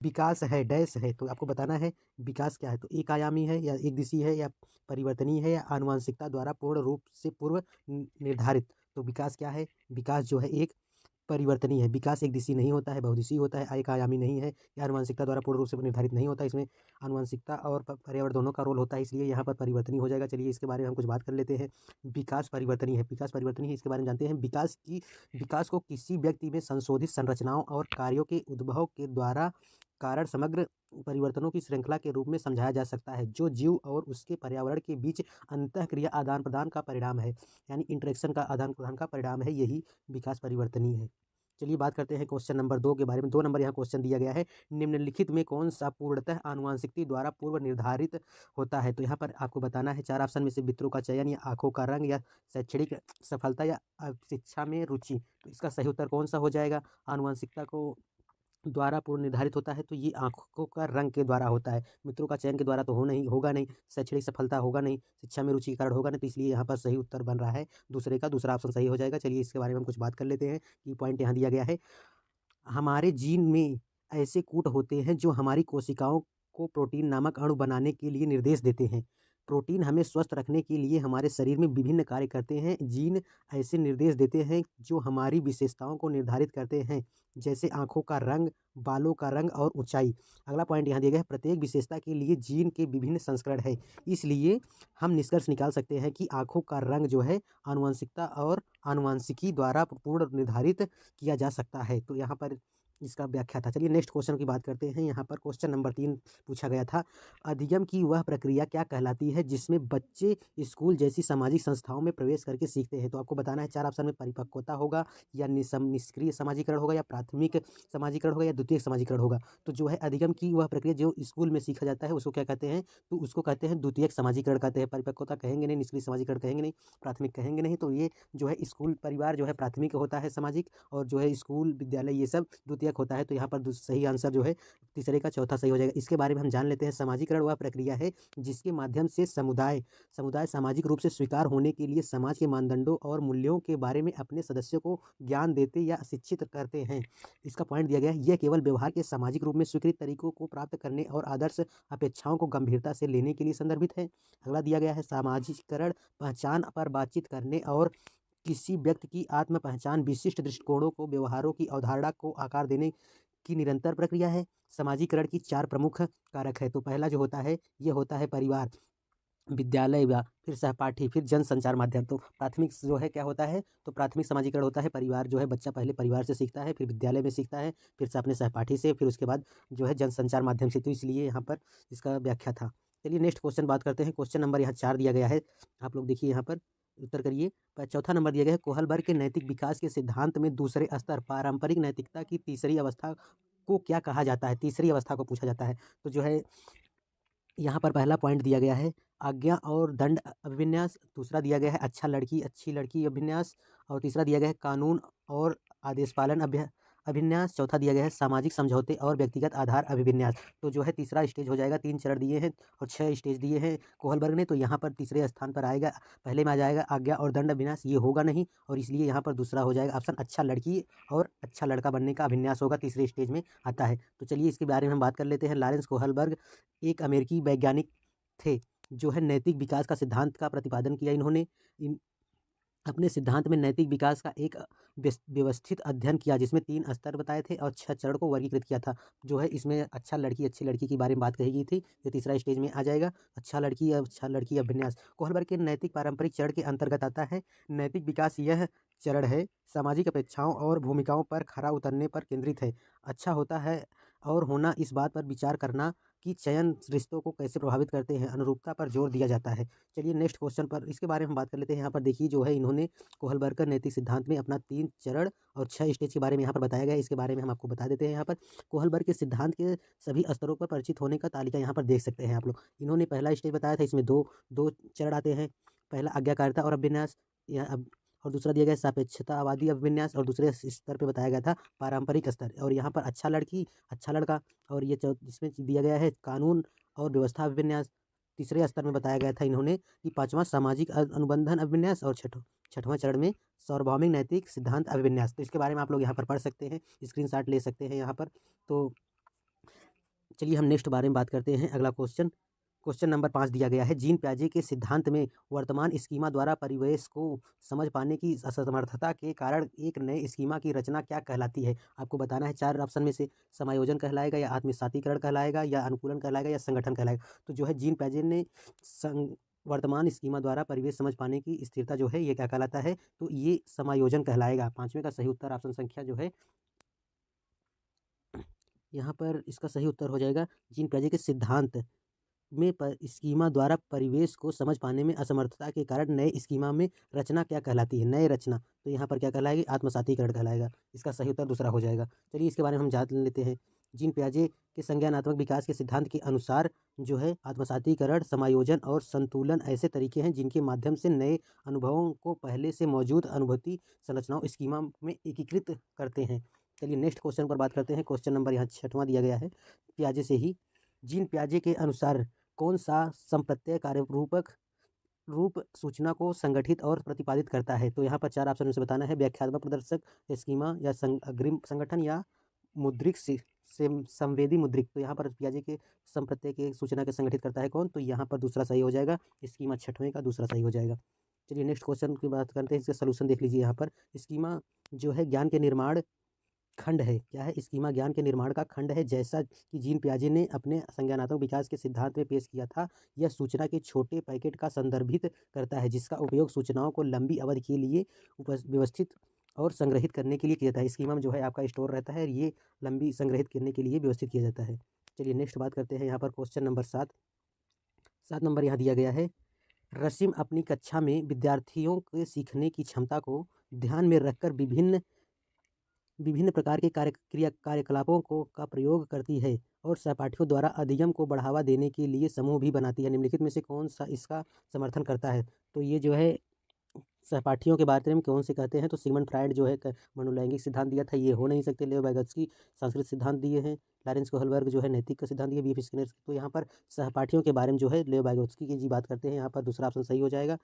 विकास है डैश है, तो आपको बताना है विकास क्या है। तो एक आयामी है या एक दिशी है या परिवर्तनीय है या आनुवंशिकता द्वारा पूर्ण रूप से पूर्व निर्धारित। तो विकास क्या है? विकास जो है एक परिवर्तनीय है। विकास एक दिशी नहीं होता है, बहुदिशीय होता है, एक आयामी नहीं है, या आनुवंशिकता द्वारा पूर्ण रूप से निर्धारित नहीं होता है। इसमें आनुवंशिकता और पर्यावरण दोनों का रोल होता है, इसलिए यहाँ पर परिवर्तनीय हो जाएगा। चलिए इसके बारे में हम कुछ बात कर लेते हैं। विकास परिवर्तनीय है। विकास परिवर्तनीय है, इसके बारे में जानते हैं। विकास को किसी व्यक्ति में संशोधित संरचनाओं और कार्यों के उद्भव के द्वारा कारण समग्र परिवर्तनों की श्रृंखला के रूप में समझाया जा सकता है, जो जीव और उसके पर्यावरण के बीच अंतःक्रिया आदान प्रदान का परिणाम है, यानी इंटरेक्शन का आदान प्रदान का परिणाम है। यही विकास परिवर्तनीय है। चलिए बात करते हैं क्वेश्चन नंबर 2 के बारे में। 2 नंबर यहाँ क्वेश्चन दिया गया है, निम्नलिखित में कौन सा पूर्णतः आनुवंशिकी द्वारा पूर्व निर्धारित होता है। तो यहाँ पर आपको बताना है 4 ऑप्शन में से मित्रों का चयन, या आंखों का रंग, या शैक्षणिक सफलता, या शिक्षा में रुचि। तो इसका सही उत्तर कौन सा हो जाएगा? आनुवंशिकता को द्वारा पूर्व निर्धारित होता है, तो ये आंखों का रंग के द्वारा होता है। मित्रों का चयन के द्वारा तो होगा नहीं, शैक्षणिक सफलता होगा नहीं, शिक्षा में रुचि के कारण होगा नहीं, तो इसलिए यहाँ पर सही उत्तर बन रहा है दूसरे का, दूसरा ऑप्शन सही हो जाएगा। चलिए इसके बारे में हम कुछ बात कर लेते हैं कि पॉइंट यहाँ दिया गया है। हमारे जीन में ऐसे कूट होते हैं जो हमारी कोशिकाओं को प्रोटीन नामक अणु बनाने के लिए निर्देश देते हैं। प्रोटीन हमें स्वस्थ रखने के लिए हमारे शरीर में विभिन्न कार्य करते हैं। जीन ऐसे निर्देश देते हैं जो हमारी विशेषताओं को निर्धारित करते हैं, जैसे आंखों का रंग, बालों का रंग और ऊंचाई। अगला पॉइंट यहाँ दिया गया है, प्रत्येक विशेषता के लिए जीन के विभिन्न संस्करण है। इसलिए हम निष्कर्ष निकाल सकते हैं कि आंखों का रंग जो है आनुवंशिकता और आनुवंशिकी द्वारा पूर्ण निर्धारित किया जा सकता है। तो यहाँ पर इसका व्याख्या था। चलिए नेक्स्ट क्वेश्चन की बात करते हैं। यहाँ पर क्वेश्चन नंबर 3 पूछा गया था, अधिगम की वह प्रक्रिया क्या कहलाती है जिसमें बच्चे स्कूल जैसी सामाजिक संस्थाओं में प्रवेश करके सीखते हैं। तो आपको बताना है 4 ऑप्शन में परिपक्वता होगा, या निष्क्रिय समाजीकरण होगा, या प्राथमिक समाजीकरण होगा, या द्वितीयक समाजीकरण होगा। तो जो है अधिगम की वह प्रक्रिया जो स्कूल में सीखा जाता है उसको क्या कहते हैं? तो उसको कहते हैं द्वितीयक समाजीकरण कहते हैं। परिपक्वता कहेंगे नहीं, निष्क्रिय समाजीकरण कहेंगे नहीं, प्राथमिक कहेंगे नहीं। तो ये जो है स्कूल परिवार जो है प्राथमिक होता है सामाजिक, और जो है स्कूल विद्यालय ये सब द्वितीयक होता है। तो यहाँ पर सही आंसर जो है तीसरे का चौथा सही हो जाएगा। इसके बारे में हम जान लेते हैं। समाजीकरण वह प्रक्रिया है जिसके माध्यम से समुदाय सामाजिक रूप से स्वीकार होने के लिए समाज के मानदंडों और मूल्यों के बारे में अपने सदस्यों को ज्ञान देते या शिक्षित करते हैं। इसका पॉइंट दिया गया है, यह केवल व्यवहार के सामाजिक रूप में स्वीकृत तरीकों को प्राप्त करने और आदर्श अपेक्षाओं को गंभीरता से लेने के लिए संदर्भित है। अगला दिया गया है, सामाजिकरण पहचान पर बातचीत करने और किसी व्यक्ति की आत्म पहचान, विशिष्ट दृष्टिकोणों को, व्यवहारों की अवधारणा को आकार देने की निरंतर प्रक्रिया है। समाजीकरण की 4 प्रमुख कारक है। तो पहला जो होता है ये होता है परिवार, विद्यालय या फिर सहपाठी, फिर जन संचार माध्यम। तो प्राथमिक जो है क्या होता है? तो प्राथमिक समाजीकरण होता है परिवार, जो है बच्चा पहले परिवार से सीखता है, फिर विद्यालय में सीखता है, फिर से अपने सहपाठी से, फिर उसके बाद जो है जन संचार माध्यम से। तो इसलिए यहाँ पर इसका व्याख्या था। चलिए नेक्स्ट क्वेश्चन बात करते हैं। क्वेश्चन नंबर यहाँ 4 दिया गया है, आप लोग देखिए यहाँ पर उत्तर करिए। चौथा नंबर दिया गया है, कोहलबर्ग के नैतिक विकास के सिद्धांत में दूसरे स्तर पारंपरिक नैतिकता की तीसरी अवस्था को क्या कहा जाता है? तीसरी अवस्था को पूछा जाता है। तो जो है यहाँ पर पहला पॉइंट दिया गया है आज्ञा और दंड अभिविन्यास, दूसरा दिया गया है अच्छा लड़की अच्छी लड़की अभिन्यास, और तीसरा दिया गया है कानून और आदेश पालन अभिन्यास, चौथा दिया गया है सामाजिक समझौते और व्यक्तिगत आधार अभिविन्यास। तो जो है तीसरा स्टेज हो जाएगा। 3 चरण दिए हैं और 6 स्टेज दिए हैं कोहलबर्ग ने, तो यहाँ पर तीसरे स्थान पर आएगा। पहले में आ जाएगा आज्ञा और दंड अभिन्यास, ये होगा नहीं, और इसलिए यहाँ पर दूसरा हो जाएगा ऑप्शन अच्छा लड़की और अच्छा लड़का बनने का अभिन्यास होगा, तीसरे स्टेज में आता है। तो चलिए इसके बारे में हम बात कर लेते हैं। लॉरेंस कोहलबर्ग एक अमेरिकी वैज्ञानिक थे जो है नैतिक विकास का सिद्धांत का प्रतिपादन किया। इन्होंने अपने सिद्धांत में नैतिक विकास का एक व्यवस्थित अध्ययन किया, जिसमें 3 स्तर बताए थे और 6 चरण को वर्गीकृत किया था। जो है इसमें अच्छा लड़की अच्छी लड़की के बारे में बात कही गई थी, ये तीसरा स्टेज में आ जाएगा। अच्छा लड़की अभिन्यास कोहलबर्ग के नैतिक पारंपरिक चरण के अंतर्गत आता है। नैतिक विकास यह चरण है सामाजिक अपेक्षाओं और भूमिकाओं पर खरा उतरने पर केंद्रित है। अच्छा होता है और होना इस बात पर विचार करना कि चयन रिश्तों को कैसे प्रभावित करते हैं, अनुरूपता पर जोर दिया जाता है। चलिए नेक्स्ट क्वेश्चन पर इसके बारे में बात कर लेते हैं। यहाँ पर देखिए जो है इन्होंने कोहलबर्ग नैतिक सिद्धांत में अपना 3 चरण और 6 स्टेज के बारे में यहाँ पर बताया गया है। इसके बारे में हम आपको बता देते हैं। यहाँ पर कोहलबर्ग के सिद्धांत के सभी स्तरों पर परिचित होने का तालिका यहाँ पर देख सकते हैं आप लोग। इन्होंने पहला स्टेज बताया था, इसमें दो चरण आते हैं। पहला आज्ञाकारिता और अभिन्यास, और दूसरा दिया गया सापेक्षतावादी अभिविन्यास, और दूसरे स्तर पे बताया गया था पारंपरिक स्तर। और यहाँ पर अच्छा लड़की अच्छा लड़का, और ये इसमें दिया गया है कानून और व्यवस्था अभिविन्यास। तीसरे स्तर में बताया गया था इन्होंने कि 5वां सामाजिक अनुबंधन अभिविन्यास, और छठवां चरण में सार्वभौमिक नैतिक सिद्धांत अभिविन्यास। तो इसके बारे में आप लोग यहाँ पर पढ़ सकते हैं, स्क्रीनशॉट ले सकते हैं यहाँ पर। तो चलिए हम नेक्स्ट बारे में बात करते हैं। अगला क्वेश्चन नंबर 5 दिया गया है। जीन पियाजे के सिद्धांत में वर्तमान स्कीमा द्वारा परिवेश को समझ पाने की असमर्थता के कारण एक नए स्कीमा की रचना क्या कहलाती है? आपको बताना है 4 ऑप्शन में से समायोजन कहलाएगा या आत्मसातीकरण कहलाएगा या अनुकूलन कहलाएगा या संगठन कहलाएगा। तो जो है जीन पियाजे ने वर्तमान स्कीमा द्वारा परिवेश समझ पाने की स्थिरता जो है ये क्या कहलाता है? तो ये समायोजन कहलाएगा। 5वें का सही उत्तर ऑप्शन संख्या जो है यहाँ पर इसका सही उत्तर हो जाएगा जीन पियाजे के सिद्धांत में स्कीमा द्वारा परिवेश को समझ पाने में असमर्थता के कारण नए स्कीमा में रचना क्या कहलाती है? नए रचना तो यहाँ पर क्या कहलाएगी? आत्मसातीकरण कहलाएगा। इसका सही उत्तर दूसरा हो जाएगा। चलिए इसके बारे में हम जान लेते हैं। जीन पियाजे के संज्ञानात्मक विकास के सिद्धांत के अनुसार जो है आत्मसातीकरण, समायोजन और संतुलन ऐसे तरीके हैं जिनके माध्यम से नए अनुभवों को पहले से मौजूद अनुभूति संरचनाओं स्कीमा में एकीकृत करते हैं। चलिए नेक्स्ट क्वेश्चन पर बात करते हैं। क्वेश्चन नंबर यहाँ 6वां दिया गया है पियाजे से ही। जीन पियाजे के अनुसार कौन सा संप्रत्यय रूप सूचना को संगठित और प्रतिपादित करता है? तो यहाँ पर 4 ऑप्शन में से बताना है। व्याख्यात्मक प्रदर्शक, स्कीमा या अग्रिम संगठन या मुद्रिक से संवेदी मुद्रिक। तो यहाँ पर पियाजे के संप्रत्यय के सूचना के संगठित करता है कौन? तो यहाँ पर दूसरा सही हो जाएगा। स्कीमा 6वें का दूसरा सही हो जाएगा। चलिए नेक्स्ट क्वेश्चन की बात करते हैं। इसका सोल्यूशन देख लीजिए। यहाँ पर स्कीमा जो है ज्ञान के निर्माण खंड है। क्या है? स्कीमा ज्ञान के निर्माण का खंड है। जैसा कि जीन पियाजे ने अपने संज्ञानात्मक विकास के सिद्धांत में पेश किया था, यह सूचना के छोटे पैकेट का संदर्भित करता है जिसका उपयोग सूचनाओं को लंबी अवधि के लिए व्यवस्थित और संग्रहित करने के लिए किया जाता है। स्कीमा में जो है आपका स्टोर रहता है, ये लंबी संग्रहित करने के लिए व्यवस्थित किया जाता है। चलिए नेक्स्ट बात करते हैं। यहाँ पर क्वेश्चन नंबर 7 नंबर यहाँ दिया गया है। रसीम अपनी कक्षा में विद्यार्थियों के सीखने की क्षमता को ध्यान में रखकर विभिन्न प्रकार के कार्यकलापों का प्रयोग करती है और सहपाठियों द्वारा अधिगम को बढ़ावा देने के लिए समूह भी बनाती है। निम्नलिखित में से कौन सा इसका समर्थन करता है? तो ये जो है सहपाठियों के बारे में कौन से कहते हैं? तो सिगमंड फ्राइड जो है मनोलैंगिक सिद्धांत दिया था, ये हो नहीं सकते। लेओ वाइगोत्स्की सांस्कृतिक सिद्धांत दिए हैं। लॉरेंस कोहलबर्ग जो है नैतिक का सिद्धांत दिए। बी.एफ. स्किनर। तो यहाँ पर सहपाठियों के बारे में जो है लेओ वाइगोत्स्की की जी बात करते हैं। यहाँ पर दूसरा ऑप्शन सही हो जाएगा।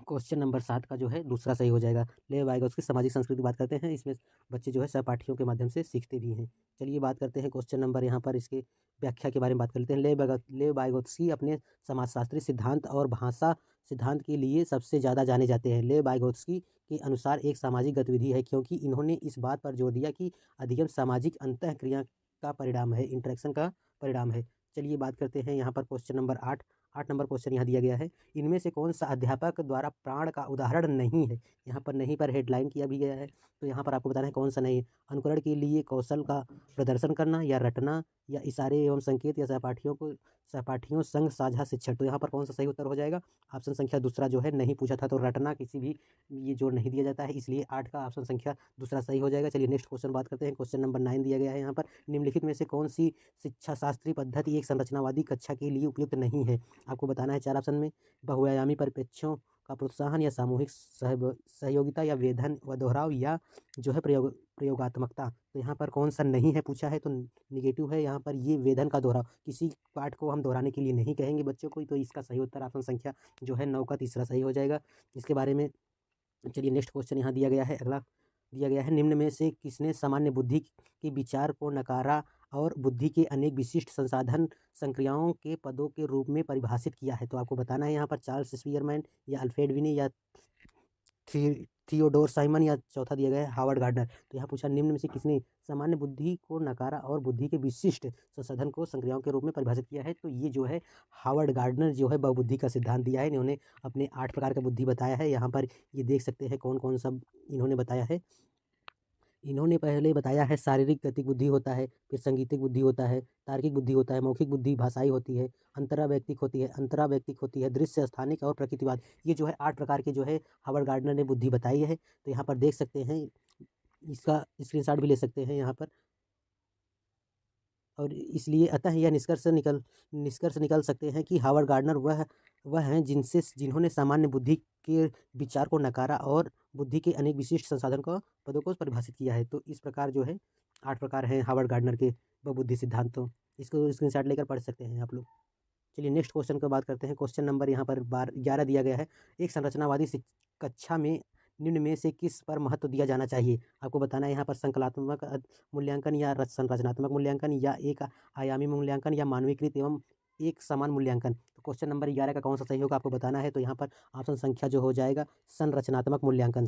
क्वेश्चन नंबर 7 का जो है दूसरा सही हो जाएगा। लेओ वाइगोत्स्की सामाजिक संस्कृति की बात करते हैं। इसमें बच्चे जो है सहपाठियों के माध्यम से सीखते भी हैं। चलिए बात करते हैं क्वेश्चन नंबर यहाँ पर इसके व्याख्या के बारे में बात कर लेते हैं। लेओ वाइगोत्स्की अपने समाजशास्त्री सिद्धांत और भाषा सिद्धांत के लिए सबसे ज़्यादा जाने जाते हैं। लेओ वाइगोत्स्की के अनुसार एक सामाजिक गतिविधि है क्योंकि इन्होंने इस बात पर जोर दिया कि अधिगम सामाजिक अंतःक्रिया का परिणाम है, इंटरेक्शन का परिणाम है। चलिए बात करते हैं यहाँ पर क्वेश्चन नंबर 8 नंबर क्वेश्चन यहाँ दिया गया है। इनमें से कौन सा अध्यापक द्वारा प्राण का उदाहरण नहीं है? यहाँ पर नहीं पर हेडलाइन किया भी गया है। तो यहाँ पर आपको बताना है कौन सा नहीं है। अनुकरण के लिए कौशल का प्रदर्शन करना या रटना या इशारे एवं संकेत या सहपाठियों संग साझा शिक्षण। तो यहाँ पर कौन सा सही उत्तर हो जाएगा? ऑप्शन संख्या दूसरा जो है नहीं पूछा था तो रटना किसी भी ये जोर नहीं दिया जाता है, इसलिए 8 का ऑप्शन संख्या दूसरा सही हो जाएगा। चलिए नेक्स्ट क्वेश्चन बात करते हैं। क्वेश्चन नंबर 9 दिया गया है यहाँ पर। निम्नलिखित में से कौन सी शिक्षा शास्त्रीय पद्धति एक संरचनावादी कक्षा के लिए उपयुक्त नहीं है? आपको बताना है 4 ऑप्शन में। बहुआयामी परिप्रेक्ष्यों का प्रोत्साहन या सामूहिक सहयोगिता या वेधन व दोहराव या जो है प्रयोगात्मकता। तो यहाँ पर कौन सा नहीं है पूछा है तो निगेटिव है। यहाँ पर ये वेधन का दोहराव, किसी पाठ को हम दोहराने के लिए नहीं कहेंगे बच्चों को। तो इसका सही उत्तर ऑप्शन संख्या जो है 9 का तीसरा सही हो जाएगा। इसके बारे में चलिए नेक्स्ट क्वेश्चन यहाँ दिया गया है। अगला दिया गया है। निम्न में से किसने सामान्य बुद्धि के विचार को नकारा और बुद्धि के अनेक विशिष्ट संसाधन संक्रियाओं के पदों के रूप में परिभाषित किया है? तो आपको बताना है यहाँ पर चार्ल्स स्पीयरमैन या अल्फ्रेड विने या थियोडोर साइमन या चौथा दिया गया है हार्वर्ड गार्डनर। तो यहाँ पूछा निम्न में से किसने सामान्य बुद्धि को नकारा और बुद्धि के विशिष्ट संसाधन को संक्रियाओं के रूप में परिभाषित किया है? तो ये जो है हार्वर्ड गार्डनर जो है बहुबुद्धि का सिद्धांत दिया है। इन्होंने अपने 8 प्रकार का बुद्धि बताया है। यहाँ पर ये देख सकते हैं कौन कौन सा इन्होंने बताया है। इन्होंने पहले बताया है शारीरिक गतिक बुद्धि होता है, फिर संगीतिक बुद्धि होता है, तार्किक बुद्धि होता है, मौखिक बुद्धि भाषाई होती है, अंतरावैयक्तिक होती है, दृश्य स्थानिक और प्रकृतिवाद। ये जो है 8 प्रकार के जो है हार्वर्ड गार्डनर ने बुद्धि बताई है। तो यहाँ पर देख सकते हैं, इसका स्क्रीनशॉट भी ले सकते हैं यहाँ पर। और इसलिए अतः यह निष्कर्ष निकल सकते हैं कि हार्वर्ड गार्डनर वह हैं जिन्होंने सामान्य बुद्धि के विचार को नकारा और बुद्धि के अनेक विशिष्ट संसाधन को पदों को परिभाषित किया है। तो इस प्रकार जो है 8 प्रकार हैं हार्वर्ड गार्डनर के बहुबुद्धि सिद्धांतों। इसको स्क्रीनशॉट लेकर पढ़ सकते हैं आप लोग। चलिए नेक्स्ट क्वेश्चन की बात करते हैं। क्वेश्चन नंबर यहाँ पर 11 दिया गया है। एक संरचनावादी कक्षा में निम्न में से किस पर महत्व दिया जाना चाहिए? आपको बताना है यहाँ पर संकलात्मक मूल्यांकन या संरचनात्मक मूल्यांकन या एक आयामी मूल्यांकन या मानवीकृत एवं एक समान मूल्यांकन। तो क्वेश्चन नंबर 11 का कौन सा सही होगा आपको बताना है। तो यहाँ पर ऑप्शन संख्या जो हो जाएगा संरचनात्मक मूल्यांकन।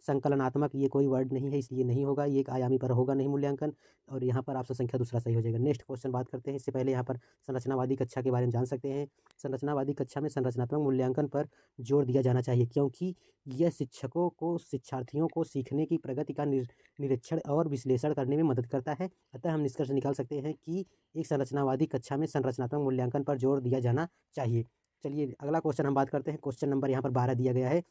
संकलनात्मक ये कोई वर्ड नहीं है, इसलिए नहीं होगा। ये एक आयामी पर होगा नहीं मूल्यांकन, और यहाँ पर ऑप्शन संख्या दूसरा सही हो जाएगा। नेक्स्ट क्वेश्चन बात करते हैं। इससे पहले यहाँ पर संरचनावादी कक्षा के बारे में जान सकते हैं। संरचनावादी कक्षा में संरचनात्मक मूल्यांकन पर जोर दिया जाना चाहिए, क्योंकि यह शिक्षकों को शिक्षार्थियों को सीखने की प्रगति का निरीक्षण और विश्लेषण करने में मदद करता है। अतः हम निष्कर्ष निकाल सकते हैं कि एक संरचनावादी कक्षा में संरचनात्मक मूल्यांकन पर जोर दिया जाना चाहिए। चलिए अगला क्वेश्चन हम बात करते हैं। क्वेश्चन नंबर यहाँ पर 12 दिया गया है।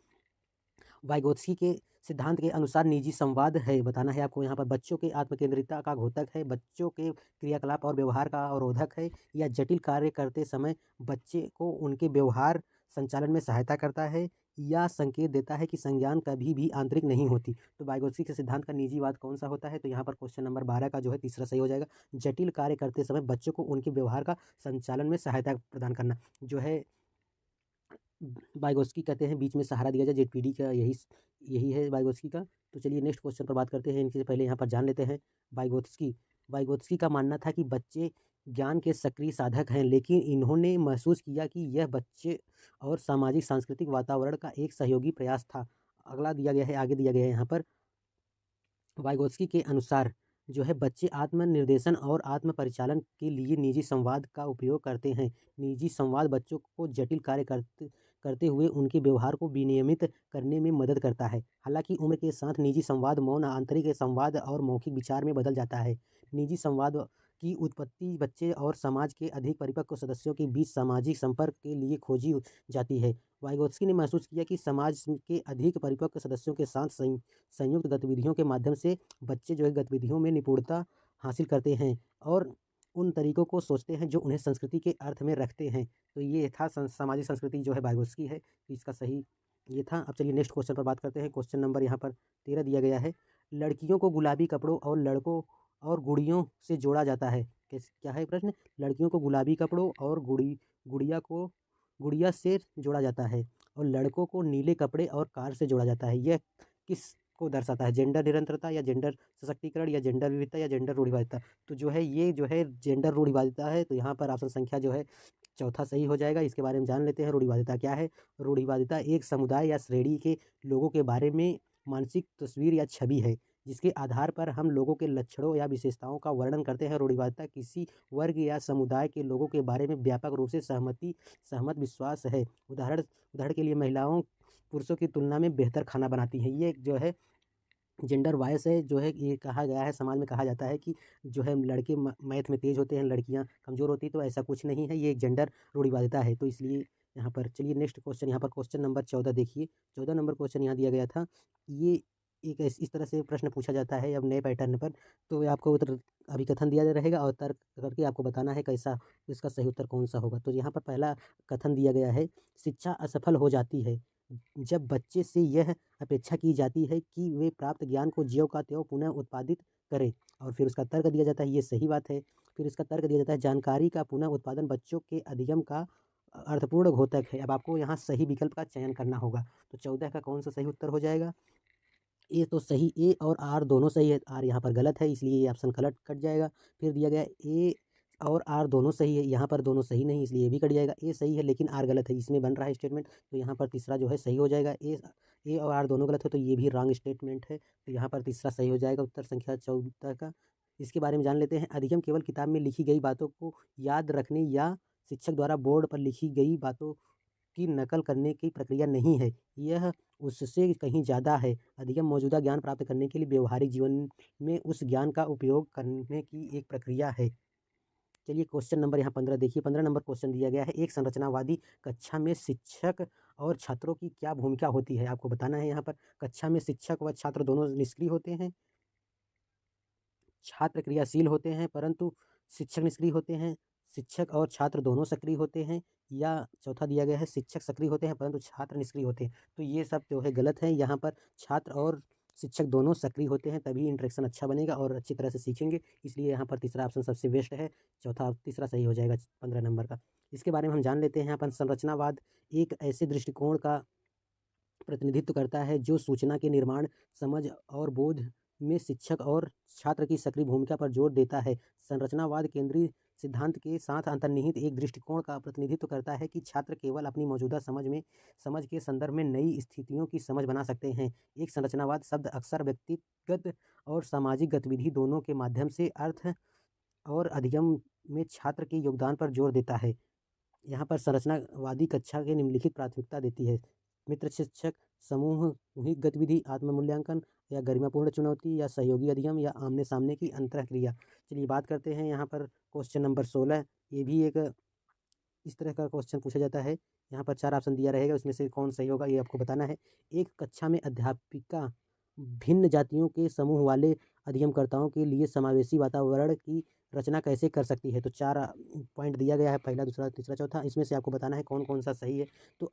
वाइगोत्स्की के सिद्धांत के अनुसार निजी संवाद है, बताना है आपको। यहाँ पर बच्चों के आत्मकेंद्रितता का घोतक है, बच्चों के क्रियाकलाप और व्यवहार का अवरोधक है, या जटिल कार्य करते समय बच्चे को उनके व्यवहार संचालन में सहायता करता है, या संकेत देता है कि संज्ञान कभी भी आंतरिक नहीं होती। तो वाइगोत्स्की के सिद्धांत का निजीवाद कौन सा होता है? तो यहाँ पर क्वेश्चन नंबर 12 का जो है तीसरा सही हो जाएगा। जटिल कार्य करते समय बच्चों को उनके व्यवहार का संचालन में सहायता प्रदान करना, जो है वाइगोत्स्की कहते हैं बीच में सहारा दिया जाए। जेडपीडी का यही यही है वाइगोत्स्की का। तो चलिए नेक्स्ट क्वेश्चन पर बात करते हैं। इनसे पहले यहाँ पर जान लेते हैं वाइगोत्स्की। वाइगोत्स्की का मानना था कि बच्चे ज्ञान के सक्रिय साधक हैं, लेकिन इन्होंने महसूस किया कि यह बच्चे और सामाजिक सांस्कृतिक वातावरण का एक सहयोगी प्रयास था। अगला दिया गया है, आगे दिया गया है यहाँ पर। वाइगोत्स्की के अनुसार जो है बच्चे आत्मनिर्देशन और आत्म परिचालन के लिए निजी संवाद का उपयोग करते हैं। निजी संवाद बच्चों को जटिल कार्य करते हुए उनके व्यवहार को विनियमित करने में मदद करता है। हालांकि उम्र के साथ निजी संवाद मौन आंतरिक संवाद और मौखिक विचार में बदल जाता है। निजी संवाद की उत्पत्ति बच्चे और समाज के अधिक परिपक्व सदस्यों के बीच सामाजिक संपर्क के लिए खोजी जाती है। वाइगोत्स्की ने महसूस किया कि समाज के अधिक परिपक्व सदस्यों के साथ संयुक्त गतिविधियों के माध्यम से बच्चे जो है गतिविधियों में निपुणता हासिल करते हैं और उन तरीकों को सोचते हैं जो उन्हें संस्कृति के अर्थ में रखते हैं। तो ये था सामाजिक संस्कृति जो है वाइगोत्स्की है, तो इसका सही ये था। अब चलिए नेक्स्ट क्वेश्चन पर बात करते हैं। क्वेश्चन नंबर यहाँ पर 13 दिया गया है। लड़कियों को गुलाबी कपड़ों और लड़कों और गुड़ियों से जोड़ा जाता है। क्या है प्रश्न? लड़कियों को गुलाबी कपड़ों और गुड़िया से जोड़ा जाता है, और लड़कों को नीले कपड़े और कार से जोड़ा जाता है। यह किस को दर्शाता है? जेंडर निरंतरता, या जेंडर सशक्तिकरण, या जेंडर विविधता, या जेंडर रूढ़िवादिता। तो जो है ये जो है जेंडर रूढ़िवादिता है। तो यहाँ पर ऑप्शन संख्या जो है चौथा सही हो जाएगा। इसके बारे में जान लेते हैं। रूढ़िवादिता क्या है? रूढ़िवादिता एक समुदाय या श्रेणी के लोगों के बारे में मानसिक तस्वीर या छवि है, जिसके आधार पर हम लोगों के लक्षणों या विशेषताओं का वर्णन करते हैं। रूढ़िवादिता किसी वर्ग या समुदाय के लोगों के बारे में व्यापक रूप से सहमत विश्वास है। उदाहरण के लिए महिलाओं पुरुषों की तुलना में बेहतर खाना बनाती हैं। ये जो है जेंडर वायस है, जो है ये कहा गया है, समाज में कहा जाता है कि जो है लड़के मैथ में तेज होते हैं, लड़कियां कमज़ोर होती हैं। तो ऐसा कुछ नहीं है, ये एक जेंडर रूढ़िवादिता है। तो इसलिए यहाँ पर चलिए नेक्स्ट क्वेश्चन, यहाँ पर क्वेश्चन नंबर 14 देखिए। 14 नंबर क्वेश्चन यहाँ दिया गया था। ये एक इस तरह से प्रश्न पूछा जाता है अब नए पैटर्न पर। तो आपको उत्तर अभिकथन दिया रहेगा और तर्क करके आपको बताना है कैसा इसका सही उत्तर कौन सा होगा। तो यहाँ पर पहला कथन दिया गया है, शिक्षा असफल हो जाती है जब बच्चे से यह अपेक्षा की जाती है कि वे प्राप्त ज्ञान को ज्यों का त्यों पुनः उत्पादित करें। और फिर उसका तर्क दिया जाता है, ये सही बात है। फिर इसका तर्क दिया जाता है, जानकारी का पुनः उत्पादन बच्चों के अधिगम का अर्थपूर्ण घोतक है। अब आपको यहाँ सही विकल्प का चयन करना होगा। तो 14 का कौन सा सही उत्तर हो जाएगा? ए तो सही, ए और आर दोनों सही है। आर यहाँ पर गलत है, इसलिए ये ऑप्शन गलत कट जाएगा। फिर दिया गया ए और आर दोनों सही है, यहाँ पर दोनों सही नहीं, इसलिए ये भी कट जाएगा। ए सही है लेकिन आर गलत है, इसमें बन रहा है स्टेटमेंट। तो यहाँ पर तीसरा जो है सही हो जाएगा। ए और आर दोनों गलत है, तो ये भी रॉन्ग स्टेटमेंट है। तो यहाँ पर तीसरा सही हो जाएगा उत्तर संख्या 14 का। इसके बारे में जान लेते हैं। अधिगम केवल किताब में लिखी गई बातों को याद रखने या शिक्षक द्वारा बोर्ड पर लिखी गई बातों की नकल करने की प्रक्रिया नहीं है, यह उससे कहीं ज़्यादा है। अधिगम मौजूदा ज्ञान प्राप्त करने के लिए व्यवहारिक जीवन में उस ज्ञान का उपयोग करने की एक प्रक्रिया है। चलिए क्वेश्चन नंबर यहाँ 15 देखिए। 15 नंबर क्वेश्चन दिया गया है, एक संरचनावादी कक्षा में शिक्षक और छात्रों की क्या भूमिका होती है? आपको बताना है। यहाँ पर कक्षा में शिक्षक व छात्र दोनों निष्क्रिय होते हैं, छात्र क्रियाशील होते हैं परंतु शिक्षक निष्क्रिय होते हैं, शिक्षक और छात्र दोनों सक्रिय होते हैं, या चौथा दिया गया है शिक्षक सक्रिय होते हैं परंतु छात्र निष्क्रिय होते हैं। तो ये सब जो है गलत है। यहाँ पर छात्र और शिक्षक दोनों सक्रिय होते हैं, तभी इंटरेक्शन अच्छा बनेगा और अच्छी तरह से सीखेंगे। इसलिए यहाँ पर तीसरा ऑप्शन सबसे बेस्ट है। तीसरा सही हो जाएगा 15 नंबर का। इसके बारे में हम जान लेते हैं। यहाँ पर संरचनावाद एक ऐसे दृष्टिकोण का प्रतिनिधित्व करता है जो सूचना के निर्माण, समझ और बोध में शिक्षक और छात्र की सक्रिय भूमिका पर जोर देता है। संरचनावाद केंद्रीय सिद्धांत के साथ अंतर्निहित एक दृष्टिकोण का प्रतिनिधित्व करता है कि छात्र केवल अपनी मौजूदा समझ के संदर्भ में नई स्थितियों की समझ बना सकते हैं। एक संरचनावाद शब्द अक्सर व्यक्तिगत और सामाजिक गतिविधि दोनों के माध्यम से अर्थ और अधिगम में छात्र के योगदान पर जोर देता है। यहाँ पर संरचनावादी कक्षा के निम्नलिखित प्राथमिकता देती है: मित्र शिक्षक, समूहिक गतिविधि, आत्म मूल्यांकन या गरिमापूर्ण चुनौती या सहयोगी अधिगम या आमने सामने की अंतःक्रिया। चलिए बात करते हैं यहाँ पर क्वेश्चन नंबर 16। ये भी एक इस तरह का क्वेश्चन पूछा जाता है। यहाँ पर 4 ऑप्शन दिया रहेगा, उसमें से कौन सही होगा ये आपको बताना है। एक कक्षा में अध्यापिका भिन्न जातियों के समूह वाले अधिगमकर्ताओं के लिए समावेशी वातावरण की रचना कैसे कर सकती है? तो 4 पॉइंट दिया गया है, पहला, दूसरा, तीसरा, चौथा। इसमें से आपको बताना है कौन कौन सा सही है। तो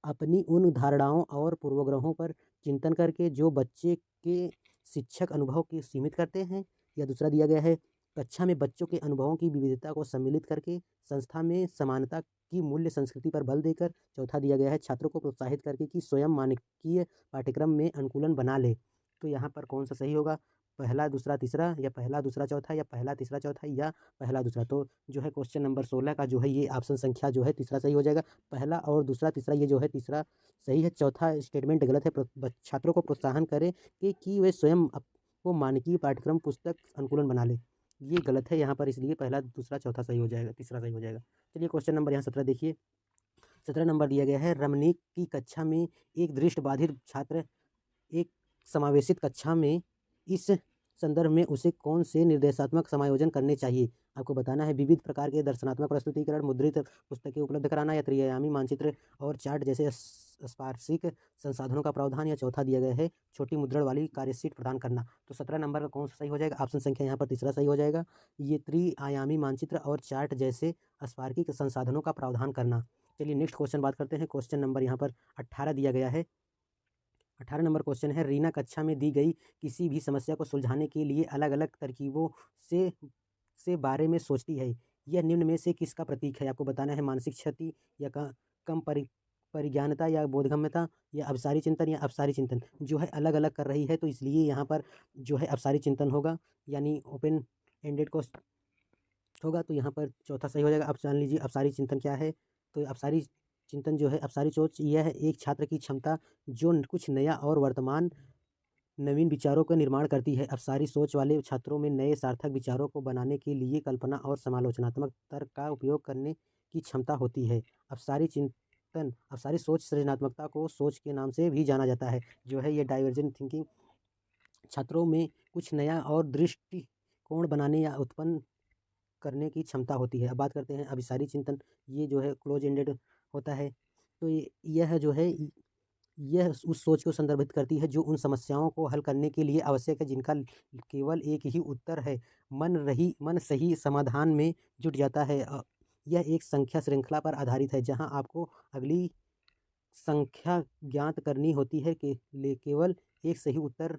अपनी उन धारणाओं और पूर्वग्रहों पर चिंतन करके जो बच्चे के शिक्षक अनुभव को सीमित करते हैं, या दूसरा दिया गया है कक्षा में बच्चों के अनुभवों की विविधता को सम्मिलित करके संस्था में समानता की मूल्य संस्कृति पर बल देकर। चौथा दिया गया है छात्रों को प्रोत्साहित करके कि स्वयं मानकीय पाठ्यक्रम में अनुकूलन बना ले। तो यहाँ पर कौन सा सही होगा? पहला, दूसरा, तीसरा, या पहला, दूसरा, चौथा, या पहला, तीसरा, चौथा, या पहला, दूसरा? तो जो है क्वेश्चन नंबर 16 का जो है ये ऑप्शन संख्या जो है तीसरा सही हो जाएगा। पहला और दूसरा, तीसरा ये जो है तीसरा सही है। चौथा स्टेटमेंट गलत है। छात्रों को प्रोत्साहन करें कि वे स्वयं को मानकीय पाठ्यक्रम पुस्तक अनुकूलन बना ले, ये गलत है यहाँ पर, इसलिए पहला, दूसरा, चौथा सही हो जाएगा, तीसरा सही हो जाएगा। चलिए क्वेश्चन नंबर यहाँ 17 देखिए। 17 नंबर दिया गया है, रमणीक की कक्षा में एक दृष्टिबाधित छात्र एक समावेशित कक्षा में इस संदर्भ में उसे कौन से निर्देशात्मक समायोजन करने चाहिए? आपको बताना है विविध प्रकार के दर्शनात्मक प्रस्तुतिकरण, मुद्रित पुस्तकें उपलब्ध कराना, या त्रिआयामी मानचित्र और चार्ट जैसे स्पार्शिक संसाधनों का प्रावधान, या चौथा दिया गया है छोटी मुद्रण वाली कार्यशीट प्रदान करना। तो 17 नंबर का कौन सा सही हो जाएगा? ऑप्शन संख्या यहाँ पर तीसरा सही हो जाएगा। ये त्रिआयामी मानचित्र और चार्ट जैसे स्पार्शिक संसाधनों का प्रावधान करना। चलिए नेक्स्ट क्वेश्चन बात करते हैं। क्वेश्चन नंबर यहाँ पर 18 दिया गया है। 18 नंबर क्वेश्चन है, रीना कक्षा में दी गई किसी भी समस्या को सुलझाने के लिए अलग अलग तरकीबों से बारे में सोचती है। यह निम्न में से किसका प्रतीक है? आपको बताना है मानसिक क्षति, या कम परिज्ञानता, या बोधगम्यता, या अवसारी चिंतन, या अपसारी चिंतन। जो है अलग अलग कर रही है, तो इसलिए यहाँ पर जो है अपसारी चिंतन होगा, यानी ओपन एंडेड क्वेश्चन होगा। तो यहाँ पर चौथा सही हो जाएगा। अब जान लीजिए अपसारी चिंतन क्या है। तो अपसारी चिंतन जो है, अपसारी सोच यह है एक छात्र की क्षमता जो कुछ नया और वर्तमान नवीन विचारों का निर्माण करती है। अपसारी सोच वाले छात्रों में नए सार्थक विचारों को बनाने के लिए कल्पना और समालोचनात्मक तर्क का उपयोग करने की क्षमता होती है। अपसारी चिंतन, अपसारी सोच सृजनात्मकता को सोच के नाम से भी जाना जाता है। जो है ये डाइवर्जेंट थिंकिंग छात्रों में कुछ नया और दृष्टिकोण बनाने या उत्पन्न करने की क्षमता होती है। अब बात करते हैं अभिसारी चिंतन। ये जो है क्लोज एंडेड होता है। तो यह जो है यह उस सोच को संदर्भित करती है जो उन समस्याओं को हल करने के लिए आवश्यक है जिनका केवल एक ही उत्तर है। मन सही समाधान में जुट जाता है। यह एक संख्या श्रृंखला पर आधारित है जहां आपको अगली संख्या ज्ञात करनी होती है कि केवल एक सही उत्तर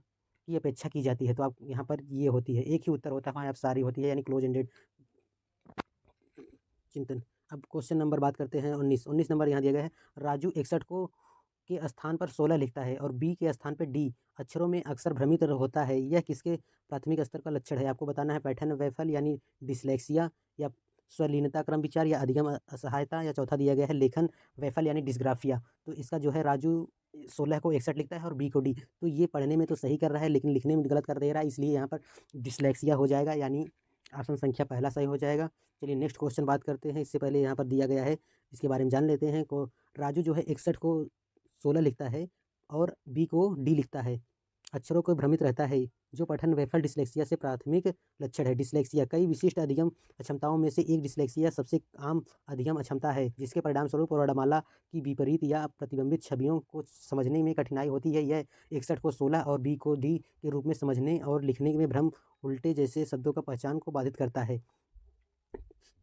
की अपेक्षा की जाती है। तो आप यहाँ पर ये होती है, एक ही उत्तर होता है, वहाँ आप सारी होती है, यानी क्लोज एंडेड चिंतन। अब क्वेश्चन नंबर बात करते हैं 19 नंबर यहाँ दिया गया है, राजू 61 को के स्थान पर 16 लिखता है और बी के स्थान पर डी अक्षरों में अक्सर भ्रमित होता है। यह किसके प्राथमिक स्तर का लक्षण है? आपको बताना है पैटर्न वैफल्य यानी डिसलेक्सिया, या स्वलीनता क्रम विचार, या अधिगम असहायता, या चौथा दिया गया है लेखन वैफल्य यानी डिस्ग्राफिया। तो इसका जो है राजू 16 को 61 लिखता है और बी को डी। तो ये पढ़ने में तो सही कर रहा है लेकिन लिखने में गलत कर दे रहा है, इसलिए यहाँ पर डिसलेक्सिया हो जाएगा, यानी ऑप्शन संख्या पहला सही हो जाएगा। चलिए नेक्स्ट क्वेश्चन बात करते हैं। इससे पहले यहाँ पर दिया गया है, इसके बारे में जान लेते हैं। को राजू जो है 61 को 16 लिखता है और बी को डी लिखता है। अक्षरों को भ्रमित रहता है जो पठन वैफल्य डिसलेक्सिया से प्राथमिक लक्षण है। डिसलेक्सिया कई विशिष्ट अधिगम अक्षमताओं में से एक डिसलेक्सिया सबसे आम अधिगम अक्षमता है जिसके परिणाम स्वरूप वर्णमाला की विपरीत या प्रतिबिंबित छवियों को समझने में कठिनाई होती है। यह 61 को 16 और बी को डी के रूप में समझने और लिखने में भ्रम, उल्टे जैसे शब्दों का पहचान को बाधित करता है।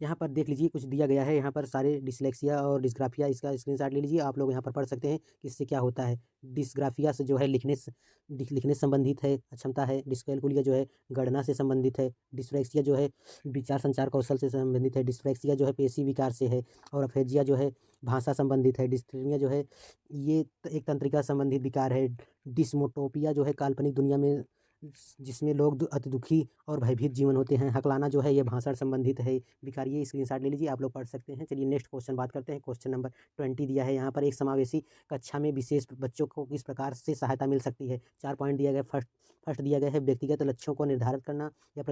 यहाँ पर देख लीजिए कुछ दिया गया है, यहाँ पर सारे डिस्लेक्सिया और डिस्ग्राफिया, इसका स्क्रीनशॉट ले लीजिए। आप लोग यहाँ पर पढ़ सकते हैं कि इससे क्या होता है। डिस्ग्राफिया से जो है लिखने से संबंधित है, अक्षमता है। डिस्कैलकुलिया जो है गणना से संबंधित है। डिस्लेक्सिया जो है विचार संचार कौशल से संबंधित है। डिस्लेक्सिया जो है पेशी विकार से है। और अफेजिया जो है भाषा संबंधित है। डिस्थेमिया जो है ये एक तंत्रिका संबंधित विकार है। डिस्मोटोपिया जो है काल्पनिक दुनिया में जिसमें लोग अति दुखी और भयभीत जीवन होते हैं। हकलाना जो है ये भाषण संबंधित है विकार। ये स्क्रीनशॉट ले लीजिए, आप लोग पढ़ सकते हैं। चलिए नेक्स्ट क्वेश्चन बात करते हैं। क्वेश्चन नंबर 20 दिया है यहाँ पर, एक समावेशी कक्षा में विशेष बच्चों को किस प्रकार से सहायता मिल सकती है। 4 पॉइंट दिया गया। फर्स्ट दिया गया है व्यक्तिगत लक्ष्यों को निर्धारित करना या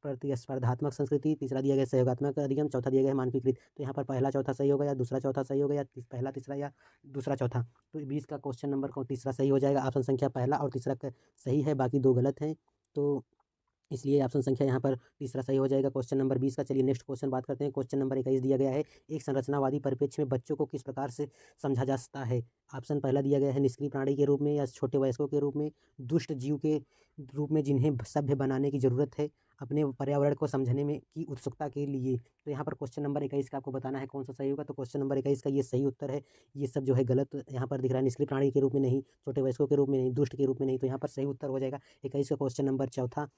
प्रतिस्पर्धात्मक संस्कृति। तीसरा दिया गया सहयोगात्मक अधिगम। चौथा दिया गया है मानकीकृत। तो यहाँ पर पहला चौथा सही होगा या दूसरा चौथा सही होगा या पहला तीसरा या दूसरा चौथा। तो 20 का क्वेश्चन नंबर को तीसरा सही हो जाएगा। ऑप्शन संख्या पहला और तीसरा सही है, बाकी 2 गलत हैं। तो इसलिए ऑप्शन संख्या यहाँ पर तीसरा सही हो जाएगा क्वेश्चन नंबर 20 का। चलिए नेक्स्ट क्वेश्चन बात करते हैं। क्वेश्चन नंबर 21 दिया गया है, एक संरचनावादी परिप्रेक्ष्य में बच्चों को किस प्रकार से समझा जा सकता है। ऑप्शन पहला दिया गया है निष्क्रिय प्राणी के रूप में या छोटे वयस्कों के रूप में, दुष्ट जीव के रूप में जिन्हें सभ्य बनाने की ज़रूरत है, अपने पर्यावरण को समझने में की उत्सुकता के लिए। तो यहाँ पर क्वेश्चन नंबर 21 का आपको बताना है कौन सा सही होगा। तो क्वेश्चन नंबर 21 का ये सही उत्तर है। ये सब जो है गलत यहाँ पर दिख रहा है। निष्क्रिय प्राणी के रूप में नहीं, छोटे वयस्कों के रूप में नहीं, दुष्ट के रूप में नहीं। तो यहाँ पर सही उत्तर हो जाएगा 21 का क्वेश्चन नंबर चौथा,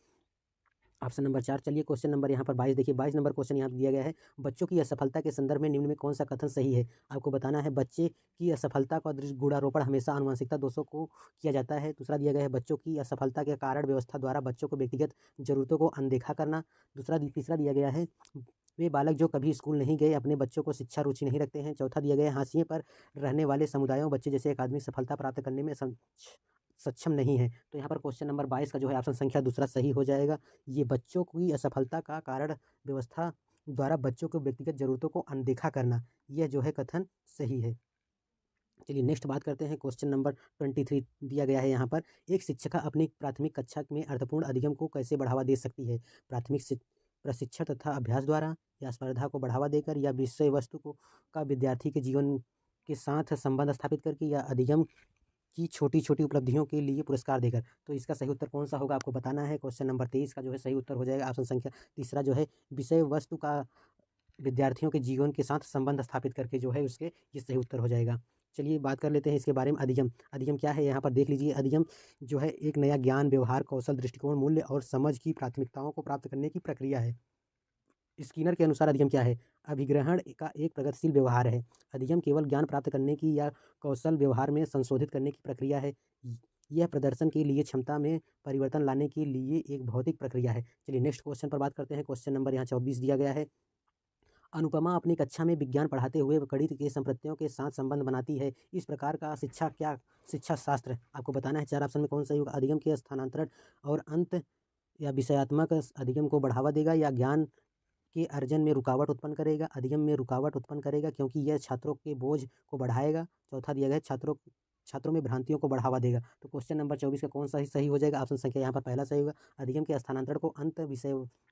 ऑप्शन नंबर 4। चलिए क्वेश्चन नंबर यहाँ पर 22 देखिए। 22 नंबर क्वेश्चन यहाँ दिया गया है, बच्चों की असफलता के संदर्भ में निम्न में कौन सा कथन सही है। आपको बताना है बच्चे की असफलता का गुणारोपण हमेशा आनुवंशिकता दोषों को किया जाता है। दूसरा दिया गया है बच्चों की असफलता के कारण व्यवस्था द्वारा बच्चों को व्यक्तिगत जरूरतों को अनदेखा करना। तीसरा दिया गया है वे बालक जो कभी स्कूल नहीं गए अपने बच्चों को शिक्षा रुचि नहीं रखते हैं। चौथा दिया गया है हाशिए पर रहने वाले समुदायों बच्चे जैसे अकादमिक सफलता प्राप्त करने में सक्षम नहीं है। तो यहाँ पर क्वेश्चन नंबर 22 का जो है ऑप्शन संख्या दूसरा सही हो जाएगा। ये बच्चों की असफलता का कारण व्यवस्था द्वारा बच्चों को व्यक्तिगत जरूरतों को अनदेखा करना, यह जो है कथन सही है। चलिए नेक्स्ट बात करते हैं। क्वेश्चन नंबर 23 दिया गया है यहाँ पर, एक शिक्षिका अपनी प्राथमिक कक्षा में अर्थपूर्ण अधिगम को कैसे बढ़ावा दे सकती है। प्राथमिक प्रशिक्षण तथा अभ्यास द्वारा, या स्पर्धा को बढ़ावा देकर, या विषय वस्तु को का विद्यार्थी के जीवन के साथ संबंध स्थापित करके, या अधिगम की छोटी छोटी उपलब्धियों के लिए पुरस्कार देकर। तो इसका सही उत्तर कौन सा होगा आपको बताना है। क्वेश्चन नंबर 23 का जो है सही उत्तर हो जाएगा ऑप्शन संख्या तीसरा, जो है विषय वस्तु का विद्यार्थियों के जीवन के साथ संबंध स्थापित करके जो है उसके ये सही उत्तर हो जाएगा। चलिए बात कर लेते हैं इसके बारे में। अधिगम, अधिगम क्या है यहाँ पर देख लीजिए। अधिगम जो है एक नया ज्ञान, व्यवहार, कौशल, दृष्टिकोण, मूल्य और समझ की प्राथमिकताओं को प्राप्त करने की प्रक्रिया है। स्किनर के अनुसार अधिगम क्या है, अभिग्रहण का एक प्रगतिशील व्यवहार है। अधिगम केवल ज्ञान प्राप्त करने की या कौशल व्यवहार में संशोधित करने की प्रक्रिया है। यह प्रदर्शन के लिए क्षमता में परिवर्तन लाने के लिए एक भौतिक प्रक्रिया है। चलिए नेक्स्ट क्वेश्चन पर बात करते हैं। क्वेश्चन नंबर यहाँ 24 दिया गया है, अनुपमा अपनी कक्षा में विज्ञान पढ़ाते हुए गणित के संप्रत्यों के साथ संबंध बनाती है। इस प्रकार का शिक्षा शास्त्र। आपको बताना है 4 ऑप्शन में कौन सा होगा। अधिगम के स्थानांतरण और अंत, या विषयात्मक अधिगम को बढ़ावा देगा, या ज्ञान के अर्जन में रुकावट उत्पन्न करेगा। अधिगम में रुकावट उत्पन्न करेगा क्योंकि यह छात्रों के बोझ को बढ़ाएगा। चौथा दिया गया है छात्रों में भ्रांतियों को बढ़ावा देगा। तो क्वेश्चन नंबर 24 का कौन सा सही हो जाएगा। ऑप्शन संख्या यहाँ पर पहला सही होगा, अधिगम के स्थानांतरण को अंत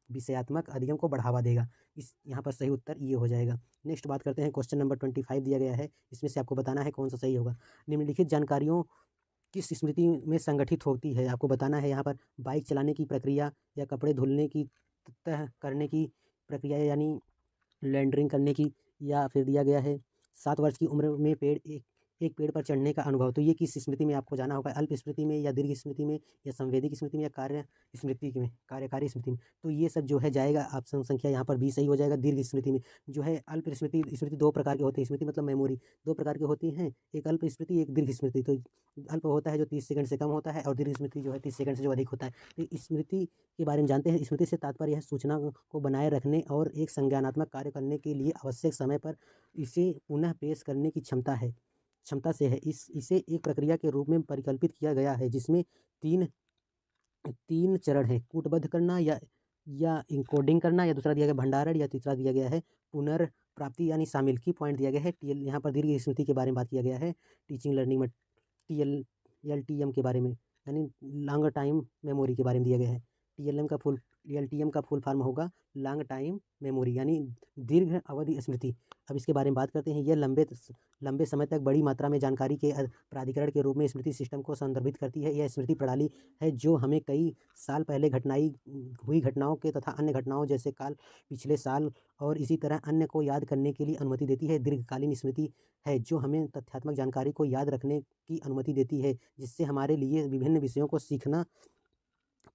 विषयात्मक अधिगम को बढ़ावा देगा। इस यहाँ पर सही उत्तर ये हो जाएगा। नेक्स्ट बात करते हैं। क्वेश्चन नंबर 25 दिया गया है, इसमें से आपको बताना है कौन सा सही होगा। निम्नलिखित जानकारियों किस स्मृति में संगठित होती है। आपको बताना है यहाँ पर बाइक चलाने की प्रक्रिया, या कपड़े धुलने की तह करने की प्रक्रिया यानी लैंडरिंग करने की, या फिर दिया गया है 7 वर्ष की उम्र में एक पेड़ पर चढ़ने का अनुभव। तो ये किस स्मृति में आपको जाना होगा, अल्प स्मृति में, या दीर्घ स्मृति में, या संवेदिक स्मृति में, या कार्यकारी स्मृति में। तो ये सब जो है जाएगा ऑप्शन संख्या यहाँ पर भी सही हो जाएगा, दीर्घ स्मृति में। जो है अल्प स्मृति 2 प्रकार के होते हैं। स्मृति मतलब मेमोरी 2 प्रकार के होती हैं, एक अल्प स्मृति, एक दीर्घ स्मृति। तो अल्प होता है जो 30 सेकंड से कम होता है, और दीर्घ स्मृति जो है 30 सेकंड से जो अधिक होता है। तो स्मृति के बारे में जानते हैं। स्मृति से तात्पर्य है सूचना को बनाए रखने और एक संज्ञानात्मक कार्य करने के लिए आवश्यक समय पर इसे पुनः पेश करने की क्षमता से है। इसे एक प्रक्रिया के रूप में परिकल्पित किया गया है जिसमें तीन चरण है, कूटबद्ध करना, या इनकोडिंग करना, या दूसरा दिया गया भंडारण, या तीसरा दिया गया है पुनर्प्राप्ति यानी शामिल। की पॉइंट दिया गया है टीएल, यहाँ पर दीर्घ स्मृति के बारे में बात किया गया है, टीचिंग लर्निंग में LTM के बारे में, यानी लॉन्ग टाइम मेमोरी के बारे में दिया गया है। TLM का फुल LTM का फुल फॉर्म होगा लॉन्ग टाइम मेमोरी, यानी दीर्घ अवधि स्मृति। अब इसके बारे में बात करते हैं। यह लंबे समय तक बड़ी मात्रा में जानकारी के प्राधिकरण के रूप में स्मृति सिस्टम को संदर्भित करती है। यह स्मृति प्रणाली है जो हमें कई साल पहले हुई घटनाओं के तथा अन्य घटनाओं जैसे काल, पिछले साल और इसी तरह अन्य को याद करने की अनुमति देती है। दीर्घकालीन स्मृति है जो हमें तथ्यात्मक जानकारी को याद रखने की अनुमति देती है, जिससे हमारे लिए विभिन्न विषयों को सीखना,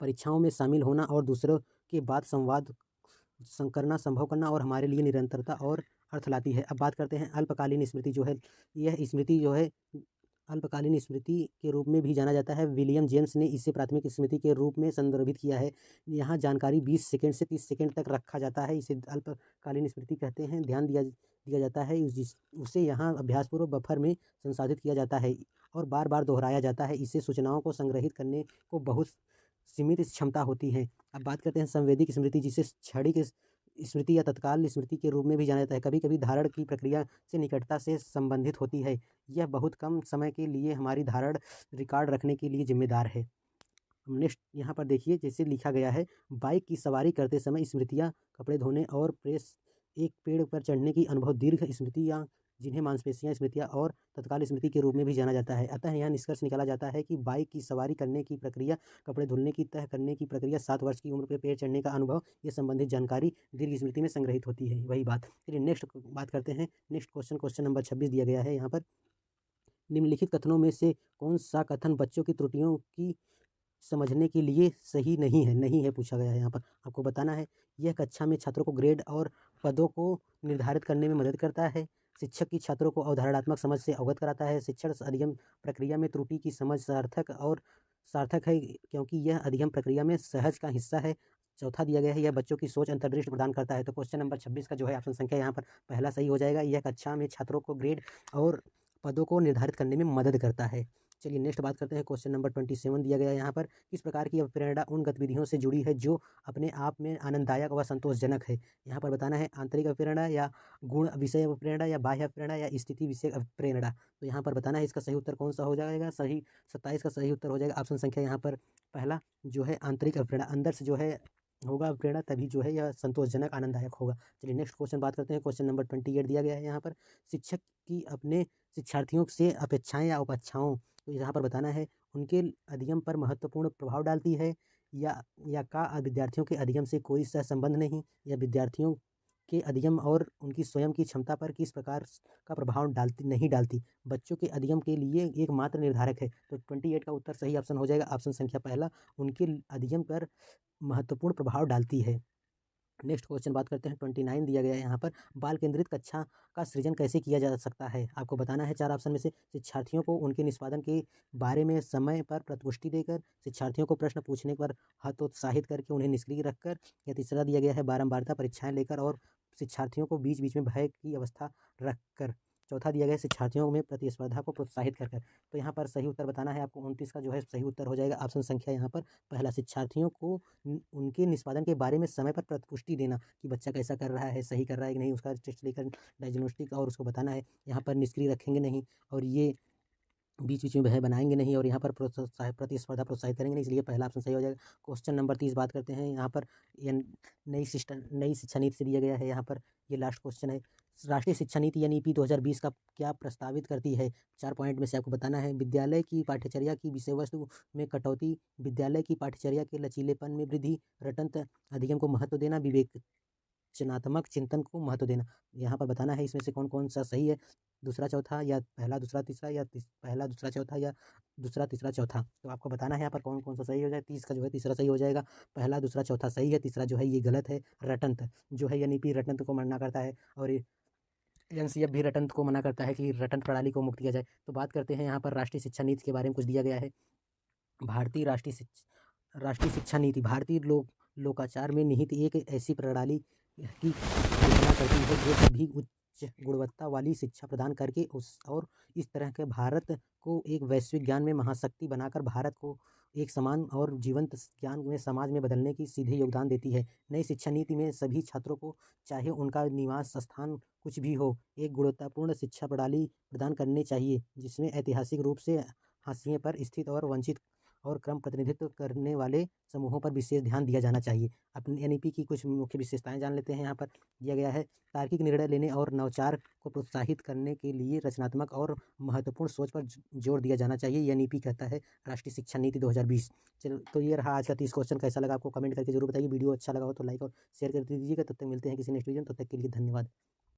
परीक्षाओं में शामिल होना और दूसरों के बाद संवाद करना संभव करना और हमारे लिए निरंतरता और अर्थ लाती है। अब बात करते हैं अल्पकालीन स्मृति जो है। यह स्मृति जो है अल्पकालीन स्मृति के रूप में भी जाना जाता है। विलियम जेम्स ने इसे प्राथमिक स्मृति के रूप में संदर्भित किया है। यहाँ जानकारी 20 सेकंड से 30 सेकंड तक रखा जाता है। इसे अल्पकालीन स्मृति कहते हैं। ध्यान दिया जाता है उसे यहाँ अभ्यासपूर्वक बफर में संसाधित किया जाता है और बार बार दोहराया जाता है। इससे सूचनाओं को संग्रहित करने को बहुत सीमित क्षमता होती है। अब बात करते हैं संवेदिक स्मृति, जिसे क्षणिक स्मृति या तत्काल स्मृति के रूप में भी जाना जाता है। कभी कभी धारण की प्रक्रिया से निकटता से संबंधित होती है। यह बहुत कम समय के लिए हमारी धारण रिकॉर्ड रखने के लिए जिम्मेदार है। नेक्स्ट यहाँ पर देखिए, जैसे लिखा गया है, बाइक की सवारी करते समय स्मृतियाँ, कपड़े धोने और एक पेड़ पर चढ़ने की अनुभव दीर्घ स्मृतियाँ, जिन्हें मांसपेशियाँ स्मृतियाँ और तत्काल स्मृति के रूप में भी जाना जाता है। अतः यह निष्कर्ष निकाला जाता है कि बाइक की सवारी करने की प्रक्रिया, कपड़े धुलने की तह करने की प्रक्रिया, 7 वर्ष की उम्र पर पेड़ चढ़ने का अनुभव, ये संबंधित जानकारी दीर्घ स्मृति में संग्रहित होती है। वही बात। चलिए नेक्स्ट बात करते हैं। नेक्स्ट क्वेश्चन नंबर 26 दिया गया है यहाँ पर। निम्नलिखित कथनों में से कौन सा कथन बच्चों की त्रुटियों की समझने के लिए सही नहीं है पूछा गया है। यहाँ पर आपको बताना है। यह कक्षा में छात्रों को ग्रेड और पदों को निर्धारित करने में मदद करता है। शिक्षक की छात्रों को अवधारणात्मक समझ से अवगत कराता है। शिक्षण अधिगम प्रक्रिया में त्रुटि की समझ सार्थक है क्योंकि यह अधिगम प्रक्रिया में सहज का हिस्सा है। चौथा दिया गया है, यह बच्चों की सोच अंतर्दृष्टि प्रदान करता है। तो क्वेश्चन नंबर 26 का जो है ऑप्शन संख्या यहाँ पर पहला सही हो जाएगा। यह कक्षा में छात्रों को ग्रेड और पदों को निर्धारित करने में मदद करता है। चलिए नेक्स्ट बात करते हैं। क्वेश्चन नंबर 27 दिया गया है यहाँ पर। किस प्रकार की अवप्रेरणा उन गतिविधियों से जुड़ी है जो अपने आप में आनंददायक व संतोषजनक है? यहाँ पर बताना है, आंतरिक अवप्रेरणा या गुण विषय अवप्रेरणा या बाह्य अवप्रेरणा या स्थिति विषय अवप्रेरणा। तो यहाँ पर बताना है इसका सही उत्तर कौन सा हो जाएगा। 27 का सही उत्तर हो जाएगा ऑप्शन संख्या यहाँ पर पहला, जो है आंतरिक अवप्रेरणा। अंदर से जो है होगा प्रेरणा, तभी जो है यह संतोषजनक आनंददायक होगा। चलिए नेक्स्ट क्वेश्चन बात करते हैं। क्वेश्चन नंबर 28 दिया गया है यहाँ पर। शिक्षक की अपने शिक्षार्थियों से अपेक्षाएं या उपेक्षाओं, तो यहाँ पर बताना है, उनके अधिगम पर महत्वपूर्ण प्रभाव डालती है या का विद्यार्थियों के अधिगम से कोई सहसंबंध नहीं, या विद्यार्थियों के अधिगम और उनकी स्वयं की क्षमता पर किस प्रकार का प्रभाव नहीं डालती, बच्चों के अधिगम के लिए एकमात्र निर्धारक है। तो 28 का उत्तर सही ऑप्शन हो जाएगा ऑप्शन संख्या पहला, उनके अधिगम पर महत्वपूर्ण प्रभाव डालती है। नेक्स्ट क्वेश्चन बात करते हैं। 29 दिया गया है यहाँ पर। बाल केंद्रित कक्षा का सृजन कैसे किया जा सकता है? आपको बताना है 4 ऑप्शन में से। शिक्षार्थियों को उनके निष्पादन के बारे में समय पर प्रतिपुष्टि देकर, शिक्षार्थियों को प्रश्न पूछने पर हतोत्साहित करके उन्हें निष्क्रिय रखकर, या तीसरा दिया गया है बारंबारता परीक्षाएं लेकर और शिक्षार्थियों को बीच बीच में भय की अवस्था रखकर, चौथा दिया गया है शिक्षार्थियों में प्रतिस्पर्धा को प्रोत्साहित कर। तो यहाँ पर सही उत्तर बताना है आपको। 29 का जो है सही उत्तर हो जाएगा ऑप्शन संख्या यहाँ पर पहला, शिक्षार्थियों को उनके निष्पादन के बारे में समय पर प्रतिपुष्टि देना कि बच्चा कैसा कर रहा है, सही कर रहा है कि नहीं, उसका टेस्ट लेकर डायग्नोस्टिक और उसको बताना है। यहाँ पर निष्क्रिय रखेंगे नहीं और ये बीच बीच में भय बनाएंगे नहीं और यहाँ पर प्रतिस्पर्धा प्रोत्साहित करेंगे नहीं, इसलिए पहला ऑप्शन सही हो जाएगा। क्वेश्चन नंबर 30 बात करते हैं यहाँ पर। नई शिक्षा नीति से दिया गया है यहाँ पर। ये लास्ट क्वेश्चन है। राष्ट्रीय शिक्षा नीति यानी नीति 2020 का क्या प्रस्तावित करती है? 4 पॉइंट में से आपको बताना है। विद्यालय की पाठ्यचर्या की विषय वस्तु में कटौती, विद्यालय की पाठ्यचर्या के लचीलेपन में वृद्धि, रटंत अधिगम को महत्व देना, विवेचनात्मक चिंतन को महत्व देना। यहाँ पर बताना है इसमें से कौन कौन सा सही है, दूसरा चौथा या पहला दूसरा तीसरा, या पहला दूसरा चौथा या दूसरा तीसरा चौथा। तो आपको बताना है यहाँ पर कौन कौन सा सही हो जाए। 30 का जो है तीसरा सही हो जाएगा। पहला दूसरा चौथा सही है, तीसरा जो है ये गलत है। रटंत जो है यानी कि रटंत को मना करता है और एनसीएफ भी रटंत को मना करता है कि रटंत प्रणाली को मुक्त किया जाए। तो बात करते हैं यहाँ पर राष्ट्रीय शिक्षा नीति के बारे में कुछ दिया गया है। भारतीय राष्ट्रीय शिक्षा नीति भारतीय लोकाचार में निहित एक ऐसी प्रणाली की कल्पना करती है जो सभी उच्च गुणवत्ता वाली शिक्षा प्रदान करके इस तरह के भारत को एक वैश्विक ज्ञान में महाशक्ति बनाकर भारत को एक समान और जीवंत ज्ञान में समाज में बदलने की सीधे योगदान देती है। नई शिक्षा नीति में सभी छात्रों को, चाहे उनका निवास स्थान कुछ भी हो, एक गुणवत्तापूर्ण शिक्षा प्रणाली प्रदान करनी चाहिए जिसमें ऐतिहासिक रूप से हाशिए पर स्थित और वंचित और क्रम प्रतिनिधित्व करने वाले समूहों पर विशेष ध्यान दिया जाना चाहिए। अपने एनईपी की कुछ मुख्य विशेषताएं जान लेते हैं। यहाँ पर दिया गया है, तार्किक निर्णय लेने और नवाचार को प्रोत्साहित करने के लिए रचनात्मक और महत्वपूर्ण सोच पर जोर दिया जाना चाहिए। ये एनईपी कहता है, राष्ट्रीय शिक्षा नीति 2020। चलो, तो ये रहा आज का 30 क्वेश्चन। कैसा लगा आपको कमेंट करके जरूर बताइए। वीडियो अच्छा लगा हो तो लाइक और शेयर कर दीजिएगा। तब तक मिलते हैं किसी नेक्स्ट वीडियो में। तब तक के लिए धन्यवाद।